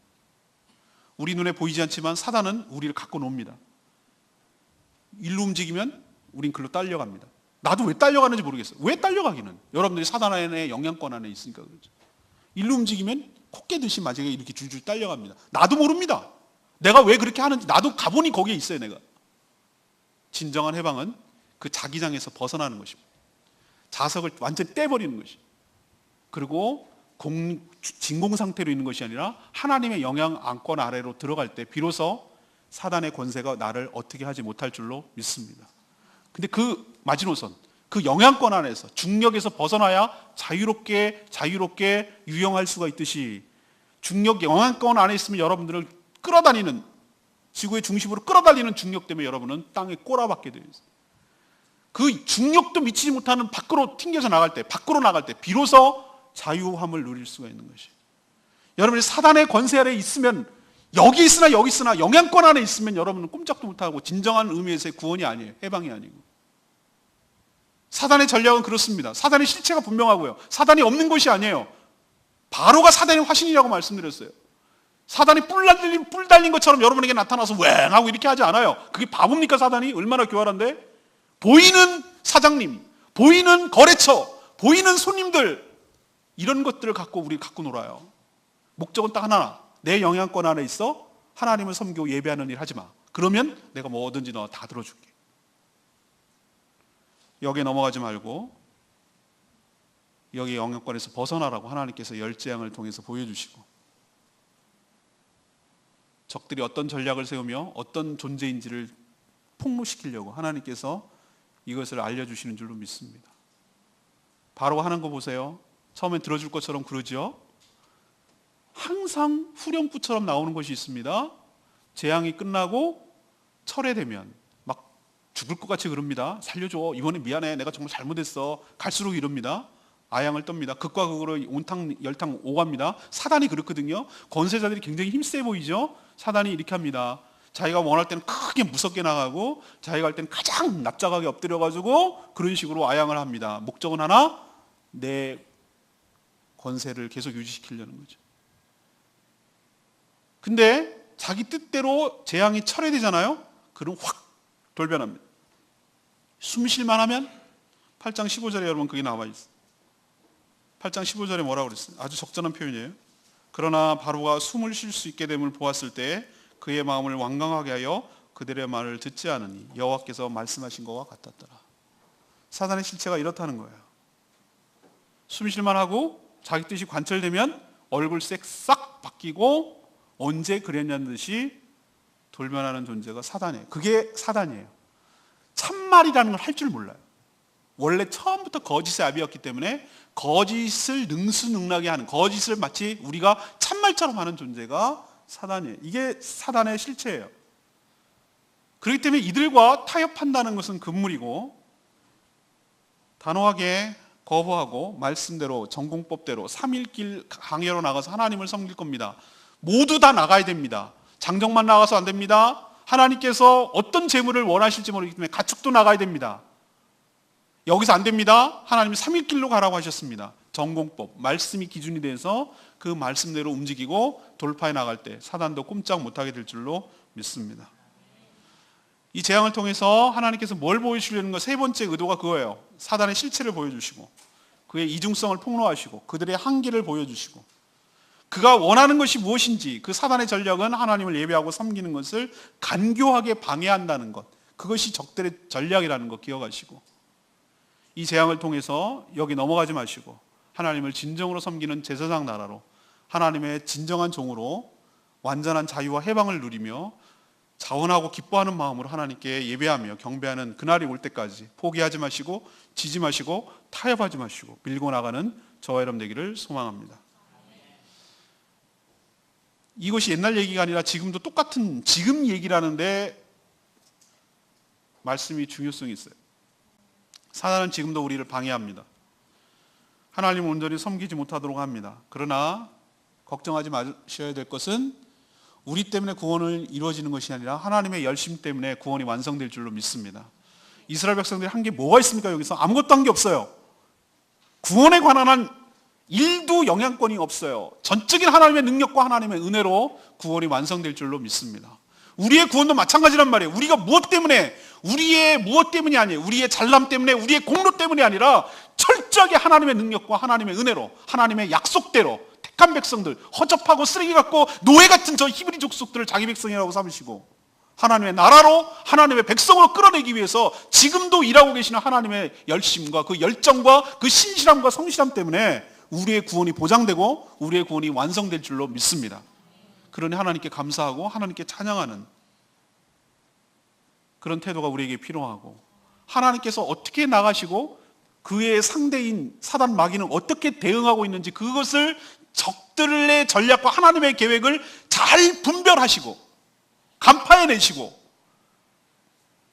우리 눈에 보이지 않지만 사단은 우리를 갖고 놉니다. 일로 움직이면 우린 글로 딸려갑니다. 나도 왜 딸려가는지 모르겠어요. 왜 딸려가기는? 여러분들이 사단 안에 영향권 안에 있으니까 그렇죠. 일로 움직이면 콧개듯이 마지막에 이렇게 줄줄 딸려갑니다. 나도 모릅니다. 내가 왜 그렇게 하는지 나도 가보니 거기에 있어요. 내가. 진정한 해방은 그 자기장에서 벗어나는 것입니다. 자석을 완전히 떼버리는 것이. 그리고 진공 상태로 있는 것이 아니라 하나님의 영향권 아래로 들어갈 때 비로소 사단의 권세가 나를 어떻게 하지 못할 줄로 믿습니다. 근데 그 마지노선, 그 영향권 안에서 중력에서 벗어나야 자유롭게 유영할 수가 있듯이 중력 영향권 안에 있으면 여러분들을 끌어다니는 지구의 중심으로 끌어달리는 중력 때문에 여러분은 땅에 꼬라박게 되어 있어요. 그 중력도 미치지 못하는 밖으로 나갈 때 비로소 자유함을 누릴 수가 있는 것이. 여러분이 사단의 권세 아래 있으면 여기 있으나 영향권 안에 있으면 여러분은 꼼짝도 못하고 진정한 의미에서의 구원이 아니에요. 해방이 아니고. 사단의 전략은 그렇습니다. 사단의 실체가 분명하고요. 사단이 없는 것이 아니에요. 바로가 사단의 화신이라고 말씀드렸어요. 사단이 뿔 달린 것처럼 여러분에게 나타나서 웽 하고 이렇게 하지 않아요. 그게 바보입니까? 사단이? 얼마나 교활한데? 보이는 사장님, 보이는 거래처, 보이는 손님들 이런 것들을 갖고 우리 갖고 놀아요. 목적은 딱 하나. 내 영향권 안에 있어 하나님을 섬기고 예배하는 일 하지 마. 그러면 내가 뭐든지 너 다 들어줄게. 여기에 넘어가지 말고 여기 영향권에서 벗어나라고 하나님께서 열재앙을 통해서 보여주시고 적들이 어떤 전략을 세우며 어떤 존재인지를 폭로시키려고 하나님께서 이것을 알려주시는 줄로 믿습니다. 바로 하는 거 보세요. 처음엔 들어줄 것처럼 그러죠. 항상 후렴구처럼 나오는 것이 있습니다. 재앙이 끝나고 철회되면 막 죽을 것 같이 그럽니다. 살려줘. 이번에 미안해. 내가 정말 잘못했어. 갈수록 이럽니다. 아양을 떱니다. 극과 극으로 온탕 열탕 오갑니다. 사단이 그렇거든요. 권세자들이 굉장히 힘세 보이죠. 사단이 이렇게 합니다. 자기가 원할 때는 크게 무섭게 나가고 자기가 할 때는 가장 납작하게 엎드려가지고 그런 식으로 아양을 합니다. 목적은 하나, 내 권세를 계속 유지시키려는 거죠. 근데 자기 뜻대로 재앙이 철회되잖아요. 그럼 확 돌변합니다. 숨 쉴만 하면 8장 15절에 여러분 그게 나와 있어요. 8장 15절에 뭐라고 그랬어요? 아주 적절한 표현이에요. 그러나 바로가 숨을 쉴 수 있게 됨을 보았을 때 그의 마음을 완강하게 하여 그들의 말을 듣지 않으니 여호와께서 말씀하신 것과 같았더라. 사단의 실체가 이렇다는 거예요. 숨 쉴만 하고 자기 뜻이 관철되면 얼굴색 싹 바뀌고 언제 그랬냐는 듯이 돌변하는 존재가 사단이에요. 그게 사단이에요. 참말이라는 걸 할 줄 몰라요. 원래 처음부터 거짓의 아비였기 때문에 거짓을 능수능란하게 하는, 거짓을 마치 우리가 참말처럼 하는 존재가 사단이에요. 이게 사단의 실체예요. 그렇기 때문에 이들과 타협한다는 것은 금물이고 단호하게 거부하고 말씀대로 전공법대로 3일길 강야로 나가서 하나님을 섬길 겁니다. 모두 다 나가야 됩니다. 장정만 나가서 안 됩니다. 하나님께서 어떤 재물을 원하실지 모르기 때문에 가축도 나가야 됩니다. 여기서 안 됩니다. 하나님이 3일길로 가라고 하셨습니다. 전공법, 말씀이 기준이 돼서 그 말씀대로 움직이고 돌파해 나갈 때 사단도 꼼짝 못하게 될 줄로 믿습니다. 이 재앙을 통해서 하나님께서 뭘 보여주려는 거, 세 번째 의도가 그거예요. 사단의 실체를 보여주시고 그의 이중성을 폭로하시고 그들의 한계를 보여주시고 그가 원하는 것이 무엇인지, 그 사단의 전략은 하나님을 예배하고 섬기는 것을 간교하게 방해한다는 것, 그것이 적들의 전략이라는 것 기억하시고 이 재앙을 통해서 여기 넘어가지 마시고 하나님을 진정으로 섬기는 제사장 나라로, 하나님의 진정한 종으로 완전한 자유와 해방을 누리며 자원하고 기뻐하는 마음으로 하나님께 예배하며 경배하는 그날이 올 때까지 포기하지 마시고 지지 마시고 타협하지 마시고 밀고 나가는 저와 여러분 되기를 소망합니다. 이것이 옛날 얘기가 아니라 지금도 똑같은 지금 얘기를 하는데 말씀이 중요성이 있어요. 사단은 지금도 우리를 방해합니다. 하나님을 온전히 섬기지 못하도록 합니다. 그러나 걱정하지 마셔야 될 것은 우리 때문에 구원을 이루어지는 것이 아니라 하나님의 열심 때문에 구원이 완성될 줄로 믿습니다. 이스라엘 백성들이 한 게 뭐가 있습니까? 여기서 아무것도 한 게 없어요. 구원에 관한 한 일도 영향권이 없어요. 전적인 하나님의 능력과 하나님의 은혜로 구원이 완성될 줄로 믿습니다. 우리의 구원도 마찬가지란 말이에요. 우리가 무엇 때문에, 우리의 무엇 때문이 아니에요. 우리의 잘남 때문에, 우리의 공로 때문이 아니라 철저하게 하나님의 능력과 하나님의 은혜로, 하나님의 약속대로 택한 백성들, 허접하고 쓰레기 같고 노예 같은 저 히브리 족속들을 자기 백성이라고 삼으시고 하나님의 나라로, 하나님의 백성으로 끌어내기 위해서 지금도 일하고 계시는 하나님의 열심과 그 열정과 그 신실함과 성실함 때문에 우리의 구원이 보장되고 우리의 구원이 완성될 줄로 믿습니다. 그러니 하나님께 감사하고 하나님께 찬양하는 그런 태도가 우리에게 필요하고, 하나님께서 어떻게 나가시고 그의 상대인 사단 마귀는 어떻게 대응하고 있는지 그것을 적들의 전략과 하나님의 계획을 잘 분별하시고 간파해내시고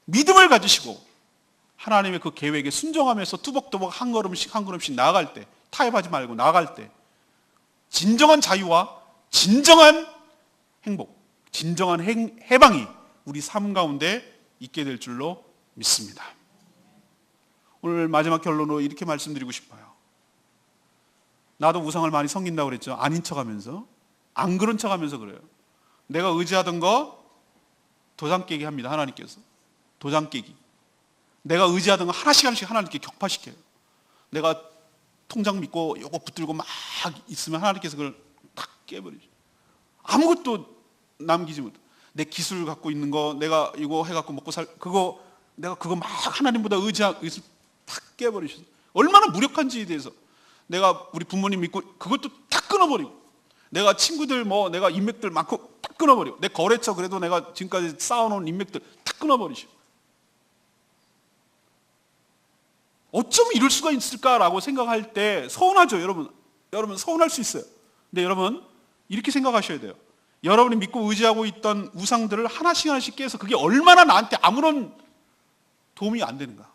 믿음을 가지시고 하나님의 그 계획에 순종하면서 투벅투벅 한 걸음씩 한 걸음씩 나아갈 때, 타협하지 말고 나아갈 때 진정한 자유와 진정한 행복, 진정한 해방이 우리 삶 가운데 있게 될 줄로 믿습니다. 오늘 마지막 결론으로 이렇게 말씀드리고 싶어요. 나도 우상을 많이 섬긴다고 그랬죠. 아닌 척하면서, 안 그런 척하면서 그래요. 내가 의지하던 거 도장 깨기 합니다. 하나님께서 도장 깨기. 내가 의지하던 거 하나씩 하나씩 하나님께 격파시켜요. 내가 통장 믿고 요거 붙들고 막 있으면 하나님께서 그걸 탁 깨버리죠. 아무것도 남기지 못해. 내 기술 갖고 있는 거, 내가 이거 해갖고 먹고 그거 내가 그거 막 하나님보다 의지하고 탁 깨버리셨어요. 얼마나 무력한지에 대해서 내가 우리 부모님 믿고 그것도 탁 끊어버리고, 내가 친구들 내가 인맥들 많고 탁 끊어버리고, 내 거래처 그래도 내가 지금까지 쌓아놓은 인맥들 탁 끊어버리시고, 어쩜 이럴 수가 있을까라고 생각할 때 서운하죠. 여러분 서운할 수 있어요. 근데 여러분 이렇게 생각하셔야 돼요. 여러분이 믿고 의지하고 있던 우상들을 하나씩 하나씩 깨서 그게 얼마나 나한테 아무런 도움이 안 되는가.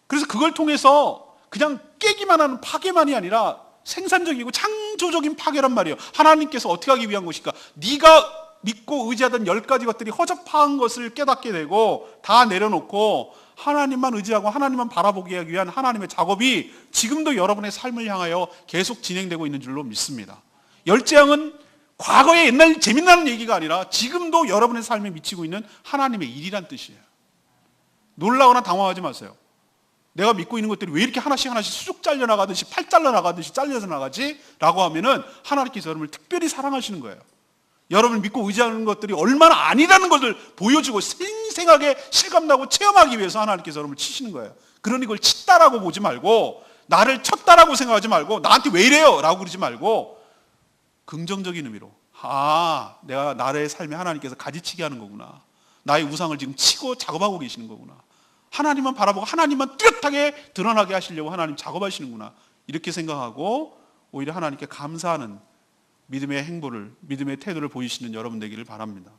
그래서 그걸 통해서 그냥 깨기만 하는 파괴만이 아니라 생산적이고 창조적인 파괴란 말이에요. 하나님께서 어떻게 하기 위한 것일까? 네가 믿고 의지하던 10가지 것들이 허접한 것을 깨닫게 되고 다 내려놓고 하나님만 의지하고 하나님만 바라보게 하기 위한 하나님의 작업이 지금도 여러분의 삶을 향하여 계속 진행되고 있는 줄로 믿습니다. 열재앙은 과거의 옛날 재미나는 얘기가 아니라 지금도 여러분의 삶에 미치고 있는 하나님의 일이란 뜻이에요. 놀라거나 당황하지 마세요. 내가 믿고 있는 것들이 왜 이렇게 하나씩 하나씩 수죽 잘려나가듯이 팔 잘려나가듯이 잘려서 나가지? 라고 하면은 하나님께서 여러분을 특별히 사랑하시는 거예요. 여러분을 믿고 의지하는 것들이 얼마나 아니라는 것을 보여주고 생생하게 실감나고 체험하기 위해서 하나님께서 여러분을 치시는 거예요. 그러니 그걸 쳤다라고 보지 말고, 나를 쳤다라고 생각하지 말고, 나한테 왜 이래요? 라고 그러지 말고 긍정적인 의미로, 내가 나의 삶에 하나님께서 가지치게 하는 거구나. 나의 우상을 지금 치고 작업하고 계시는 거구나. 하나님만 바라보고 하나님만 뚜렷하게 드러나게 하시려고 하나님 작업하시는구나. 이렇게 생각하고 오히려 하나님께 감사하는 믿음의 행보를, 믿음의 태도를 보이시는 여러분 되기를 바랍니다.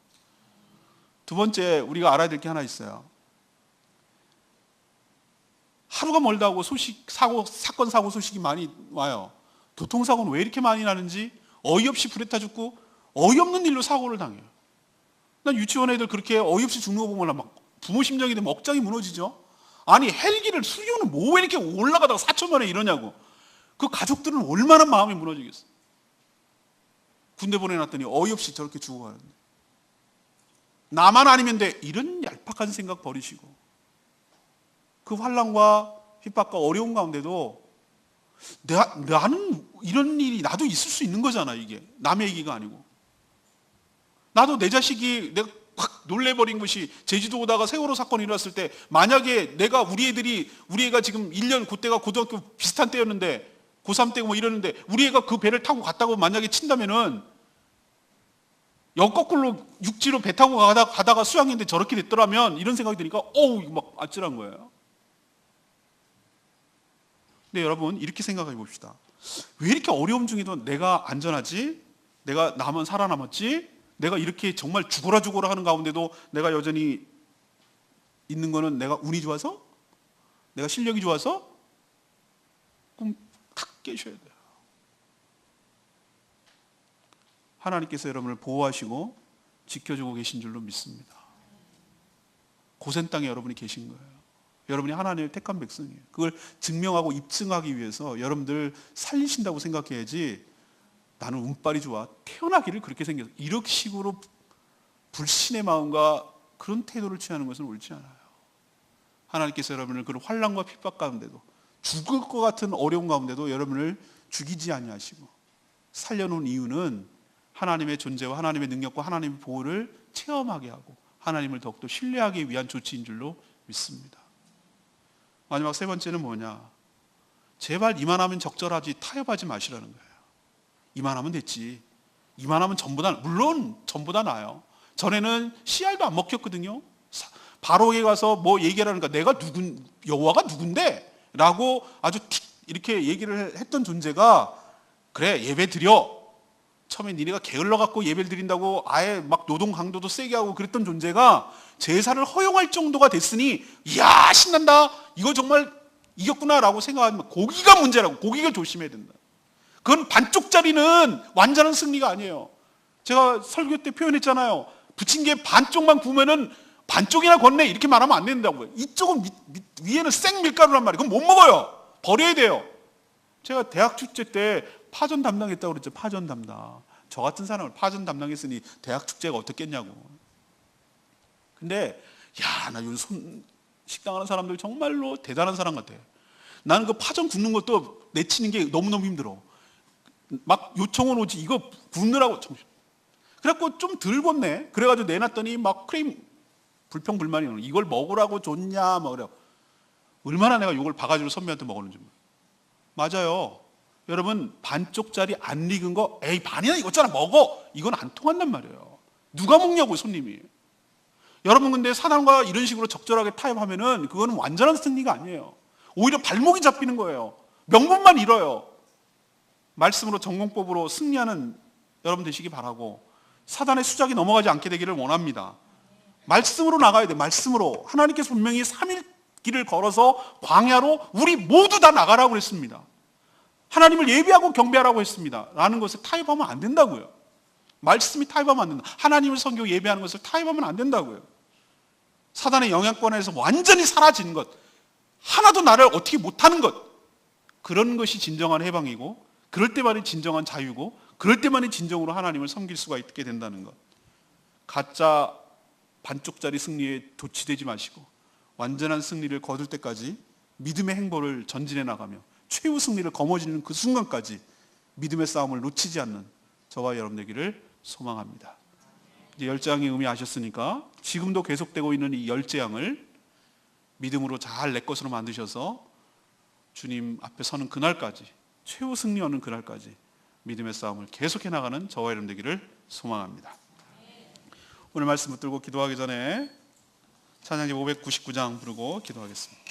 두 번째, 우리가 알아야 될 게 하나 있어요. 하루가 멀다 하고 사건, 사고 소식이 많이 와요. 교통사고는 왜 이렇게 많이 나는지 어이없이 불에 타 죽고 어이없는 일로 사고를 당해요. 난 유치원 애들 그렇게 어이없이 죽는 거 보면 막 부모 심정이 되면 억장이 무너지죠. 아니 헬기를 수리오는 뭐 왜 이렇게 올라가다가 4천 만에 이러냐고. 그 가족들은 얼마나 마음이 무너지겠어. 군대 보내놨더니 어이없이 저렇게 죽어가는데 나만 아니면 돼, 이런 얄팍한 생각 버리시고 그 환난과 핍박과 어려운 가운데도 나는 이런 일이 나도 있을 수 있는 거잖아. 이게 남의 얘기가 아니고 나도 내 자식이 내가 확 놀래버린 것이 제주도 오다가 세월호 사건이 일어났을 때 만약에 우리 애가 지금 1년 그때가 고등학교 비슷한 때였는데 고3 때고 뭐 이러는데 우리 애가 그 배를 타고 갔다고 만약에 친다면은 역거꾸로 육지로 배 타고 가다가 수양인데 저렇게 됐더라면 이런 생각이 드니까 어우 막 아찔한 거예요. 근데 여러분 이렇게 생각해 봅시다. 왜 이렇게 어려움 중에도 내가 안전하지? 내가 살아남았지? 내가 이렇게 정말 죽어라 하는 가운데도 내가 여전히 있는 거는 내가 운이 좋아서? 내가 실력이 좋아서? 그럼 탁 깨셔야 돼요. 하나님께서 여러분을 보호하시고 지켜주고 계신 줄로 믿습니다. 고센 땅에 여러분이 계신 거예요. 여러분이 하나님의 택한 백성이에요. 그걸 증명하고 입증하기 위해서 여러분들 살리신다고 생각해야지 나는 운빨이 좋아, 태어나기를 그렇게 생겨서 이런 식으로 불신의 마음과 그런 태도를 취하는 것은 옳지 않아요. 하나님께서 여러분을 그런 환난과 핍박 가운데도 죽을 것 같은 어려운 가운데도 여러분을 죽이지 아니하시고 살려놓은 이유는 하나님의 존재와 하나님의 능력과 하나님의 보호를 체험하게 하고 하나님을 더욱더 신뢰하기 위한 조치인 줄로 믿습니다. 마지막 세 번째는 뭐냐? 제발 이만하면 적절하지 타협하지 마시라는 거예요. 이만하면 됐지. 이만하면 물론 전보다 나아요. 전에는 씨알도 안 먹혔거든요. 바로에게 가서 뭐 얘기하라니까 여호와가 누군데? 라고 아주 이렇게 얘기를 했던 존재가 그래 예배 드려. 처음에 니네가 게을러갖고 예배를 드린다고 아예 막 노동 강도도 세게 하고 그랬던 존재가 제사를 허용할 정도가 됐으니 이야 신난다. 이거 정말 이겼구나 라고 생각하면 고기가 문제라고. 고기를 조심해야 된다. 그건 반쪽짜리는 완전한 승리가 아니에요. 제가 설교 때 표현했잖아요. 부침개 반쪽만 구우면은 반쪽이나 걷네 이렇게 말하면 안 된다고요. 이쪽은 위에는 생 밀가루란 말이에요. 그건 못 먹어요. 버려야 돼요. 제가 대학 축제 때 파전 담당했다고 그랬죠. 파전 담당. 저 같은 사람을 파전 담당했으니 대학 축제가 어떻겠냐고. 근데 나 요즘 식당 하는 사람들 정말로 대단한 사람 같아. 나는 그 파전 굽는 것도 내치는 게 너무너무 힘들어. 막 요청은 오지 이거 굽느라고. 그래갖고 좀 덜 굽네. 그래가지고 내놨더니 막 크림 불평불만이 오는 이걸 먹으라고 줬냐 막 그래. 얼마나 내가 욕을 바가지로 선배한테 먹었는지. 맞아요. 여러분 반쪽짜리 안 익은 거 에이 반이나 익었잖아 먹어. 이건 안 통한단 말이에요. 누가 먹냐고 손님이. 여러분 근데 사단과 이런 식으로 적절하게 타협하면은 그거는 완전한 승리가 아니에요. 오히려 발목이 잡히는 거예요. 명분만 잃어요. 말씀으로 전공법으로 승리하는 여러분 되시기 바라고 사단의 수작이 넘어가지 않게 되기를 원합니다. 말씀으로 나가야 돼. 말씀으로. 하나님께서 분명히 3일 길을 걸어서 광야로 우리 모두 다 나가라고 그랬습니다. 하나님을 예배하고 경배하라고 했습니다. 라는 것을 타협하면 안 된다고요. 말씀이 타협하면 안 된다. 하나님을 섬기고 예배하는 것을 타협하면 안 된다고요. 사단의 영향권에서 완전히 사라진 것, 하나도 나를 어떻게 못하는 것, 그런 것이 진정한 해방이고 그럴 때만이 진정한 자유고 그럴 때만이 진정으로 하나님을 섬길 수가 있게 된다는 것. 가짜 반쪽짜리 승리에 도취되지 마시고 완전한 승리를 거둘 때까지 믿음의 행보를 전진해 나가며 최후 승리를 거머쥐는 그 순간까지 믿음의 싸움을 놓치지 않는 저와 여러분 되기를 소망합니다. 이제 열재앙의 의미 아셨으니까 지금도 계속되고 있는 이 열재앙을 믿음으로 잘 내 것으로 만드셔서 주님 앞에 서는 그날까지 최후 승리하는 그날까지 믿음의 싸움을 계속해 나가는 저와 여러분 되기를 소망합니다. 오늘 말씀 붙들고 기도하기 전에 찬양지 599장 부르고 기도하겠습니다.